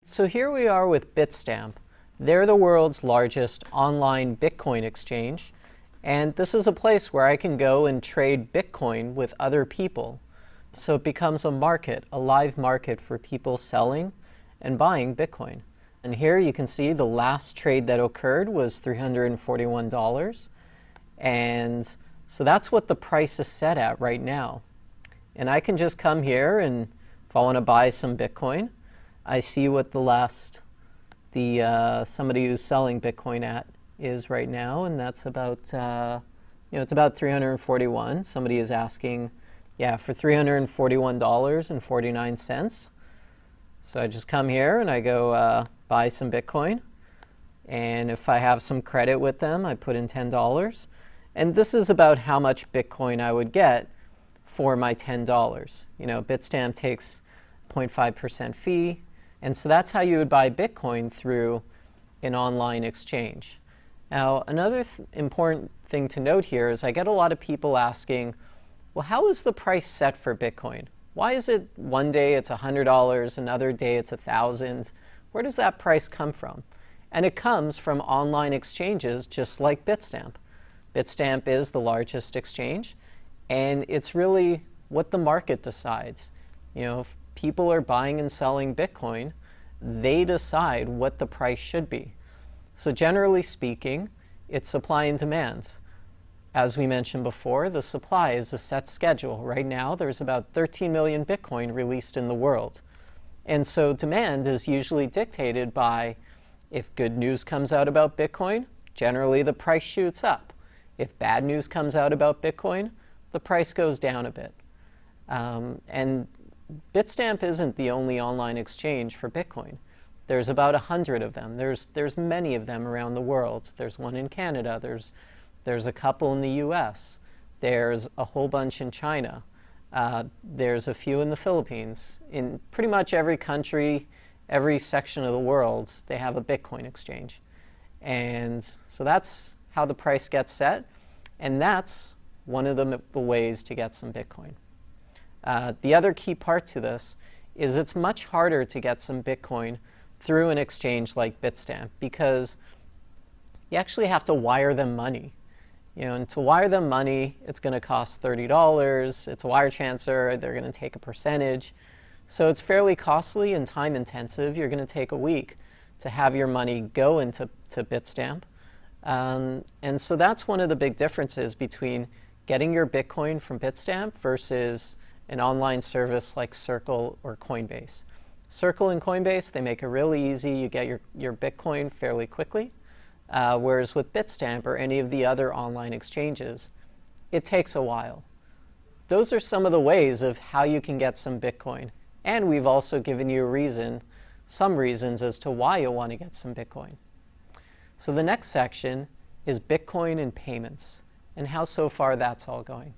So here we are with Bitstamp. They're the world's largest online Bitcoin exchange. And this is a place where I can go and trade Bitcoin with other people. So it becomes a market, a live market for people selling and buying Bitcoin. And here you can see the last trade that occurred was $341. And so that's what the price is set at right now. And I can just come here, and if I want to buy some Bitcoin, I see what somebody who's selling Bitcoin at is right now, and that's about it's about 341. Somebody is asking, for $341.49. So I just come here and I go buy some Bitcoin, and if I have some credit with them, I put in $10, and this is about how much Bitcoin I would get for my $10. Bitstamp takes 0.5% fee. And so that's how you would buy Bitcoin through an online exchange. Now, another important thing to note here is I get a lot of people asking, well, how is the price set for Bitcoin? Why is it one day it's $100, another day it's $1,000? Where does that price come from? And it comes from online exchanges just like Bitstamp. Bitstamp is the largest exchange, and it's really what the market decides. If people are buying and selling Bitcoin, they decide what the price should be. So generally speaking, it's supply and demand. As we mentioned before, the supply is a set schedule. Right now, there's about 13 million Bitcoin released in the world. And so demand is usually dictated by if good news comes out about Bitcoin, generally the price shoots up. If bad news comes out about Bitcoin, the price goes down a bit. And Bitstamp isn't the only online exchange for Bitcoin. There's about 100 of them. There's many of them around the world. There's one in Canada. There's a couple in the US. There's a whole bunch in China. There's a few in the Philippines. In pretty much every country, every section of the world, they have a Bitcoin exchange. And so that's how the price gets set. And that's one of the ways to get some Bitcoin. The other key part to this is it's much harder to get some Bitcoin through an exchange like Bitstamp because you actually have to wire them money. And to wire them money, it's going to cost $30. It's a wire transfer. They're going to take a percentage. So it's fairly costly and time intensive. You're going to take a week to have your money go into Bitstamp. And so that's one of the big differences between getting your Bitcoin from Bitstamp versus an online service like Circle or Coinbase. Circle and Coinbase, they make it really easy. You get your Bitcoin fairly quickly. Whereas with Bitstamp or any of the other online exchanges, it takes a while. Those are some of the ways of how you can get some Bitcoin. And we've also given you some reasons as to why you'll want to get some Bitcoin. So the next section is Bitcoin and payments and how so far that's all going.